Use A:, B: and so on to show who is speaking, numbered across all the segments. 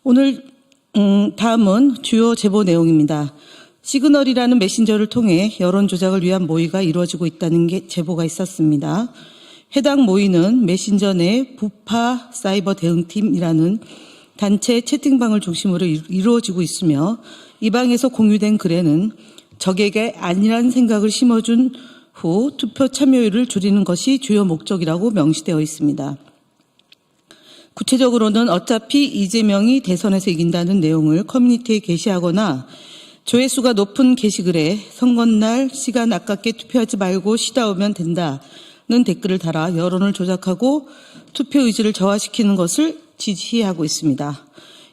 A: 오늘 다음은 주요 제보 내용입니다. 시그널이라는 메신저를 통해 여론 조작을 위한 모의가 이루어지고 있다는 게 제보가 있었습니다. 해당 모의는 메신저 내 부파 사이버 대응팀이라는 단체 채팅방을 중심으로 이루어지고 있으며 이 방에서 공유된 글에는 적에게 아니란 생각을 심어준 후 투표 참여율을 줄이는 것이 주요 목적이라고 명시되어 있습니다. 구체적으로는 어차피 이재명이 대선에서 이긴다는 내용을 커뮤니티에 게시하거나 조회수가 높은 게시글에 선거날 시간 아깝게 투표하지 말고 쉬다 오면 된다는 댓글을 달아 여론을 조작하고 투표 의지를 저하시키는 것을 지시하고 있습니다.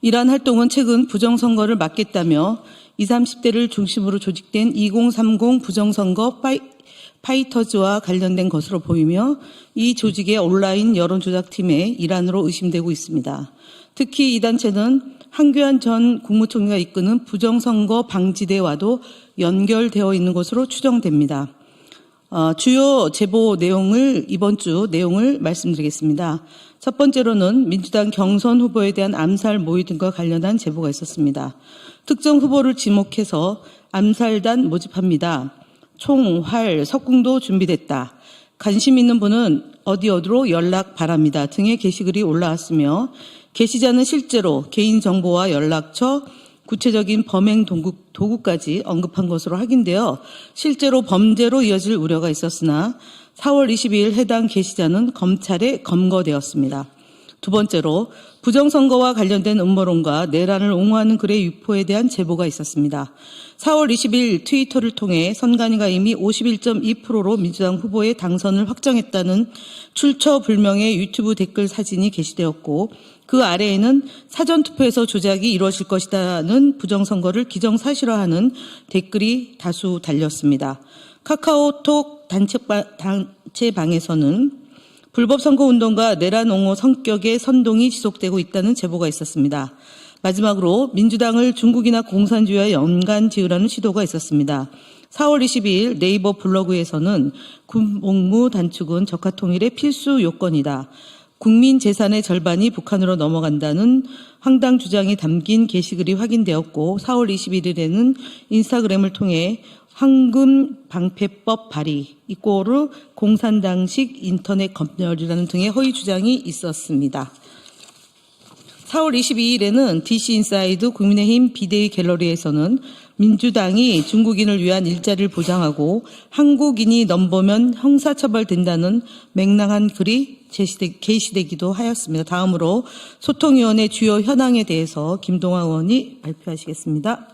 A: 이러한 활동은 최근 부정선거를 막겠다며 20, 30대를 중심으로 조직된 2030 부정선거 파이터즈와 관련된 것으로 보이며 이 조직의 온라인 여론조작팀의 일환으로 의심되고 있습니다. 특히 이 단체는 한교안 전 국무총리가 이끄는 부정선거 방지대와도 연결되어 있는 것으로 추정됩니다. 주요 제보 내용을 이번 주 내용을 말씀드리겠습니다. 첫 번째로는 민주당 경선 후보에 대한 암살 모의 등과 관련한 제보가 있었습니다. 특정 후보를 지목해서 암살단 모집합니다. 총, 활, 석궁도 준비됐다. 관심 있는 분은 어디로 연락 바랍니다. 등의 게시글이 올라왔으며 게시자는 실제로 개인정보와 연락처, 구체적인 범행 도구까지 언급한 것으로 확인되어 실제로 범죄로 이어질 우려가 있었으나 4월 22일 해당 게시자는 검찰에 검거되었습니다. 두 번째로 부정선거와 관련된 음모론과 내란을 옹호하는 글의 유포에 대한 제보가 있었습니다. 4월 20일 트위터를 통해 선관위가 이미 51.2%로 민주당 후보의 당선을 확정했다는 출처불명의 유튜브 댓글 사진이 게시되었고 그 아래에는 사전투표에서 조작이 이루어질 것이라는 부정선거를 기정사실화하는 댓글이 다수 달렸습니다. 카카오톡 단체방에서는 불법 선거운동과 내란 옹호 성격의 선동이 지속되고 있다는 제보가 있었습니다. 마지막으로 민주당을 중국이나 공산주의와 연관 지으라는 시도가 있었습니다. 4월 22일 네이버 블로그에서는 군복무 단축은 적화통일의 필수 요건이다. 국민 재산의 절반이 북한으로 넘어간다는 황당 주장이 담긴 게시글이 확인되었고 4월 21일에는 인스타그램을 통해 황금 방패법 발의 이꼬르 공산당식 인터넷 검열이라는 등의 허위 주장이 있었습니다. 4월 22일에는 DC인사이드 국민의힘 비대위 갤러리에서는 민주당이 중국인을 위한 일자리를 보장하고 한국인이 넘보면 형사처벌된다는 맹랑한 글이 게시되기도 하였습니다. 다음으로 소통위원회 주요 현황에 대해서 김동완 의원이 발표하시겠습니다.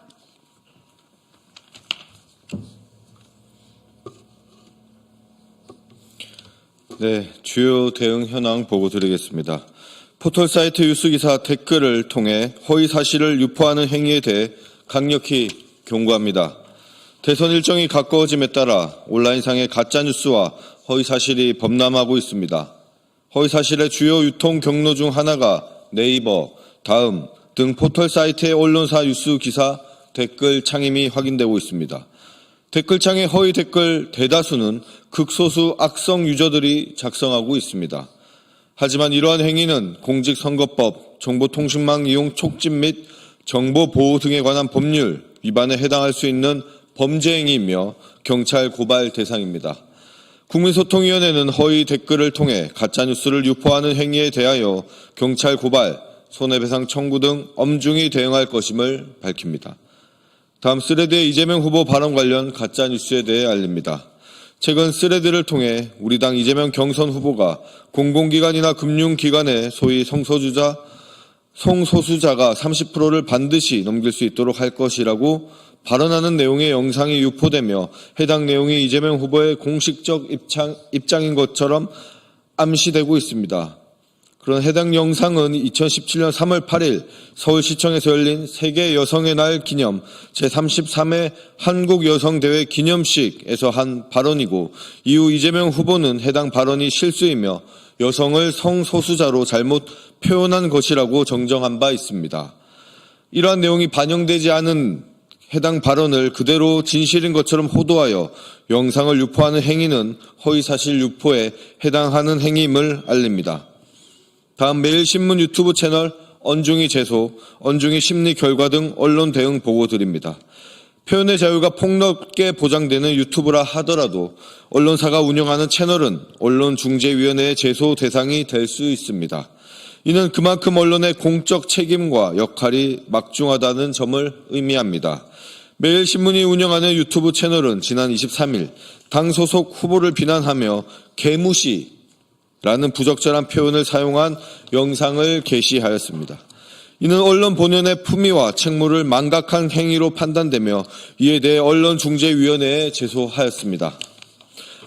B: 네, 주요 대응 현황 보고 드리겠습니다. 포털사이트 뉴스기사 댓글을 통해 허위 사실을 유포하는 행위에 대해 강력히 경고합니다. 대선 일정이 가까워짐에 따라 온라인상의 가짜뉴스와 허위 사실이 범람하고 있습니다. 허위 사실의 주요 유통 경로 중 하나가 네이버, 다음 등 포털사이트의 언론사 뉴스 기사 댓글 창임이 확인되고 있습니다. 댓글창의 허위 댓글 대다수는 극소수 악성 유저들이 작성하고 있습니다. 하지만 이러한 행위는 공직선거법, 정보통신망 이용 촉진 및 정보보호 등에 관한 법률 위반에 해당할 수 있는 범죄 행위이며 경찰 고발 대상입니다. 국민소통위원회는 허위 댓글을 통해 가짜뉴스를 유포하는 행위에 대하여 경찰 고발, 손해배상 청구 등 엄중히 대응할 것임을 밝힙니다. 다음 스레드의 이재명 후보 발언 관련 가짜뉴스에 대해 알립니다. 최근 스레드를 통해 우리 당 이재명 경선 후보가 공공기관이나 금융기관에 소위 성소수자가 30%를 반드시 넘길 수 있도록 할 것이라고 발언하는 내용의 영상이 유포되며 해당 내용이 이재명 후보의 공식적 입장인 것처럼 암시되고 있습니다. 그런 해당 영상은 2017년 3월 8일 서울시청에서 열린 세계 여성의 날 기념 제33회 한국여성대회 기념식에서 한 발언이고 이후 이재명 후보는 해당 발언이 실수이며 여성을 성소수자로 잘못 표현한 것이라고 정정한 바 있습니다. 이러한 내용이 반영되지 않은 해당 발언을 그대로 진실인 것처럼 호도하여 영상을 유포하는 행위는 허위사실 유포에 해당하는 행위임을 알립니다. 다음 매일신문 유튜브 채널 언중이 제소, 언중이 심리 결과 등 언론 대응 보고 드립니다. 표현의 자유가 폭넓게 보장되는 유튜브라 하더라도 언론사가 운영하는 채널은 언론중재위원회의 제소 대상이 될 수 있습니다. 이는 그만큼 언론의 공적 책임과 역할이 막중하다는 점을 의미합니다. 매일신문이 운영하는 유튜브 채널은 지난 23일 당 소속 후보를 비난하며 개무시라는 부적절한 표현을 사용한 영상을 게시하였습니다. 이는 언론 본연의 품위와 책무를 망각한 행위로 판단되며 이에 대해 언론중재위원회에 제소하였습니다.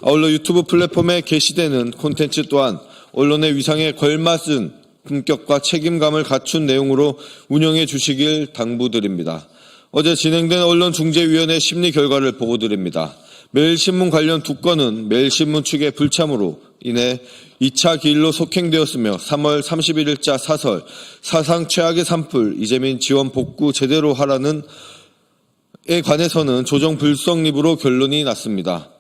B: 아울러 유튜브 플랫폼에 게시되는 콘텐츠 또한 언론의 위상에 걸맞은 품격과 책임감을 갖춘 내용으로 운영해 주시길 당부드립니다. 어제 진행된 언론중재위원회 심리 결과를 보고드립니다. 매일신문 관련 2건은 매일신문 측의 불참으로 인해 2차 기일로 속행되었으며 3월 31일자 사설 사상 최악의 산불 이재민 지원 복구 제대로 하라는 에 관해서는 조정 불성립으로 결론이 났습니다.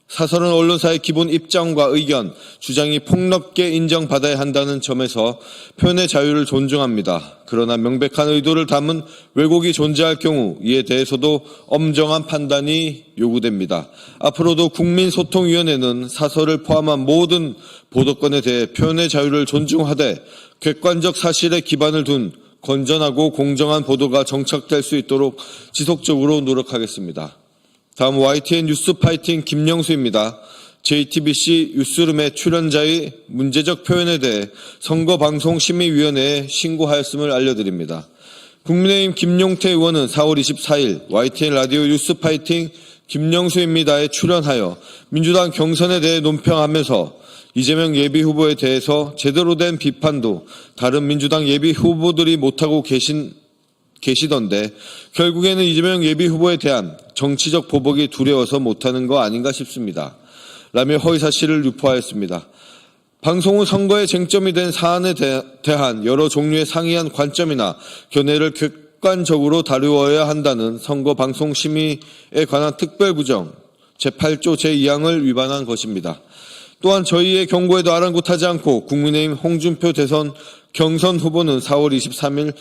B: 사설은 언론사의 기본 입장과 의견, 주장이 폭넓게 인정받아야 한다는 점에서 표현의 자유를 존중합니다. 그러나 명백한 의도를 담은 왜곡이 존재할 경우 이에 대해서도 엄정한 판단이 요구됩니다. 앞으로도 국민소통위원회는 사설을 포함한 모든 보도권에 대해 표현의 자유를 존중하되 객관적 사실에 기반을 둔 건전하고 공정한 보도가 정착될 수 있도록 지속적으로 노력하겠습니다. 다음 YTN 뉴스파이팅 김영수입니다. JTBC 뉴스룸의 출연자의 문제적 표현에 대해 선거방송심의위원회에 신고하였음을 알려드립니다. 국민의힘 김용태 의원은 4월 24일 YTN 라디오 뉴스파이팅 김영수입니다에 출연하여 민주당 경선에 대해 논평하면서 이재명 예비후보에 대해서 제대로 된 비판도 다른 민주당 예비후보들이 못하고 계시던데 결국에는 이재명 예비후보에 대한 정치적 보복이 두려워서 못하는 거 아닌가 싶습니다. 라며 허위사실을 유포하였습니다. 방송은 선거에 쟁점이 된 사안에 대한 여러 종류의 상이한 관점이나 견해를 객관적으로 다루어야 한다는 선거방송심의에 관한 특별구정 제8조 제2항을 위반한 것입니다. 또한 저희의 경고에도 아랑곳하지 않고 국민의힘 홍준표 대선 경선 후보는 4월 23일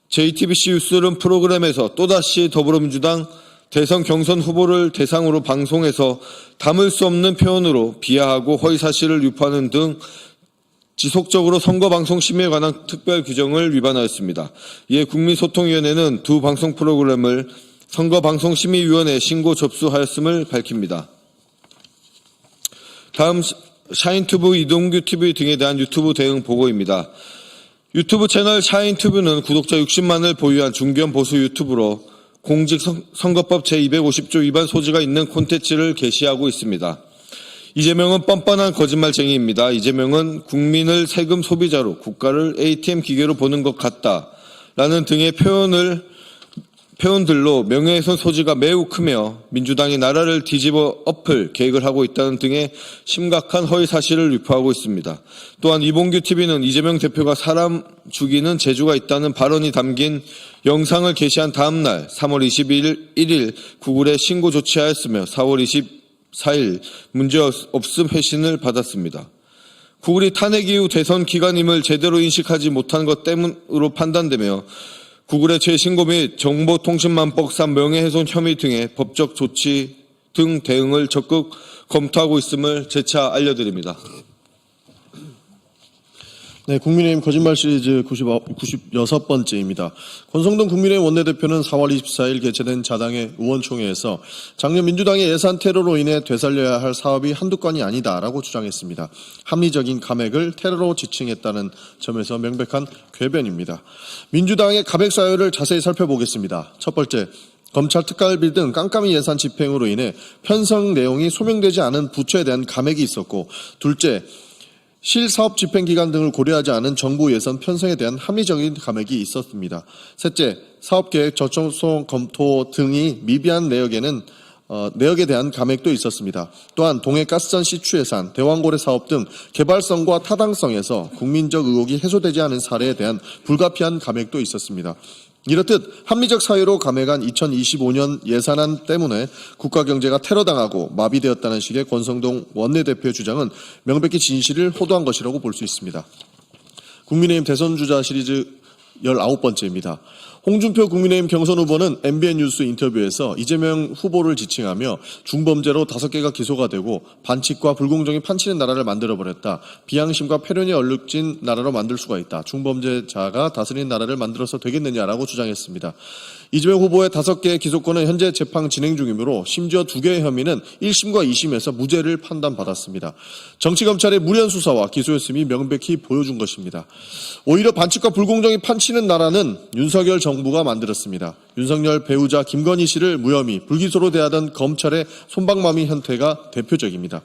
B: JTBC 뉴스룸 프로그램에서 또다시 더불어민주당 대선 경선 후보를 대상으로 방송에서 담을 수 없는 표현으로 비하하고 허위사실을 유포하는 등 지속적으로 선거방송심의에 관한 특별규정을 위반하였습니다. 이에 국민소통위원회는 두 방송 프로그램을 선거방송심의위원회에 신고 접수하였음을 밝힙니다. 다음 샤인튜브, 이동규TV 등에 대한 유튜브 대응 보고입니다. 유튜브 채널 샤인튜브는 구독자 60만을 보유한 중견 보수 유튜브로 공직선거법 제250조 위반 소지가 있는 콘텐츠를 게시하고 있습니다. 이재명은 뻔뻔한 거짓말쟁이입니다. 이재명은 국민을 세금 소비자로 국가를 ATM 기계로 보는 것 같다라는 등의 표현들로 명예훼손 소지가 매우 크며 민주당이 나라를 뒤집어 엎을 계획을 하고 있다는 등의 심각한 허위사실을 유포하고 있습니다. 또한 이봉규TV는 이재명 대표가 사람 죽이는 재주가 있다는 발언이 담긴 영상을 게시한 다음 날 3월 21일 구글에 신고 조치하였으며 4월 24일 문제없음 회신을 받았습니다. 구글이 탄핵 이후 대선 기간임을 제대로 인식하지 못한 것 때문으로 판단되며 구글의 재신고 및 정보통신망법상 명예훼손 혐의 등의 법적 조치 등 대응을 적극 검토하고 있음을 재차 알려드립니다.
C: 네, 국민의힘 거짓말 시리즈 96번째입니다. 권성동 국민의힘 원내대표는 4월 24일 개최된 자당의 의원총회에서 작년 민주당의 예산 테러로 인해 되살려야 할 사업이 한두 건이 아니다라고 주장했습니다. 합리적인 감액을 테러로 지칭했다는 점에서 명백한 궤변입니다. 민주당의 감액 사유를 자세히 살펴보겠습니다. 첫 번째, 검찰 특활비 등 깜깜이 예산 집행으로 인해 편성 내용이 소명되지 않은 부처에 대한 감액이 있었고, 둘째, 실사업 집행기간 등을 고려하지 않은 정부 예산 편성에 대한 합리적인 감액이 있었습니다. 셋째, 사업계획 적정성 검토 등이 미비한 내역에 대한 감액도 있었습니다. 또한 동해가스전 시추 예산, 대왕고래 사업 등 개발성과 타당성에서 국민적 의혹이 해소되지 않은 사례에 대한 불가피한 감액도 있었습니다. 이렇듯 합리적 사유로 감액한 2025년 예산안 때문에 국가 경제가 테러당하고 마비되었다는 식의 권성동 원내대표의 주장은 명백히 진실을 호도한 것이라고 볼 수 있습니다. 국민의힘 대선 주자 시리즈 19번째입니다. 홍준표 국민의힘 경선 후보는 MBN 뉴스 인터뷰에서 이재명 후보를 지칭하며 중범죄로 5개가 기소가 되고 반칙과 불공정이 판치는 나라를 만들어버렸다. 비양심과 패륜이 얼룩진 나라로 만들 수가 있다. 중범죄자가 다스리는 나라를 만들어서 되겠느냐라고 주장했습니다. 이재명 후보의 5개의 기소권은 현재 재판 진행 중이므로 심지어 2개의 혐의는 1심과 2심에서 무죄를 판단받았습니다. 정치검찰의 무리한 수사와 기소였음이 명백히 보여준 것입니다. 오히려 반칙과 불공정이 판치는 나라는 윤석열 정부가 만들었습니다. 윤석열 배우자 김건희 씨를 무혐의, 불기소로 대하던 검찰의 솜방망이 형태가 대표적입니다.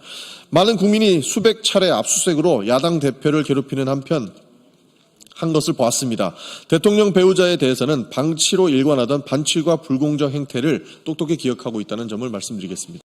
C: 많은 국민이 수백 차례 압수수색으로 야당 대표를 괴롭히는 한 것을 보았습니다. 대통령 배우자에 대해서는 방치로 일관하던 반칙과 불공정 행태를 똑똑히 기억하고 있다는 점을 말씀드리겠습니다.